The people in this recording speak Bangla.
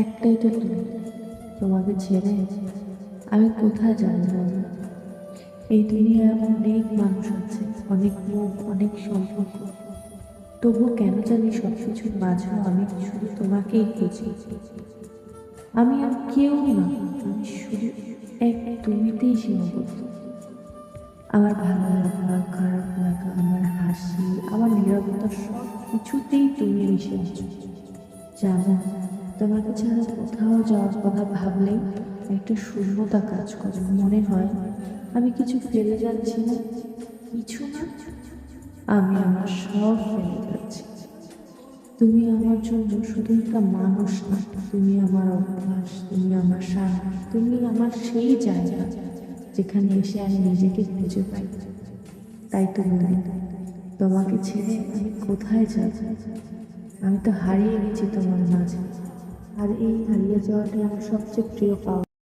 একটাই তো তুমি। তোমাকে ছেড়ে আমি কোথায় যাবো বলো? এই দুনিয়ায় অনেক মানুষ আছে, অনেক মুখ, অনেক সম্পর্ক। তবু কেন জানি সবকিছুর মাঝেও আমি শুধু তোমাকেই খুঁজি। আমি আর কেউ না, আমি শুধু এক তুমিতেই সীমাবদ্ধ। আমার ভালো লাগা, খারাপ লাগা, আমার হাসি, আমার নীরবতা, সব কিছুতেই তুমি মিশে আছো। জানো, তোমাকে ছাড়া কোথাও যাওয়ার কথা ভাবলেই একটা শূন্যতা কাজ করে। মনে হয় আমি কিছু ফেলে যাচ্ছি না, কিছু না, আমি আমার সব ফেলে যাচ্ছি। তুমি আমার জন্য শুধু একটা মানুষ না, তুমি আমার অভ্যাস, তুমি আমার শান্তি, তুমি আমার সেই জায়গা যেখানে এসে আমি নিজেকে খুঁজে পাই। তাই তো বলি, তোমাকে ছেড়ে আমি কোথায় যাব? আমি তো হারিয়ে গেছি তোমার মাঝে, আর এই হারিয়ে যাওয়াটাই আমার সবচেয়ে প্রিয় পাওয়া।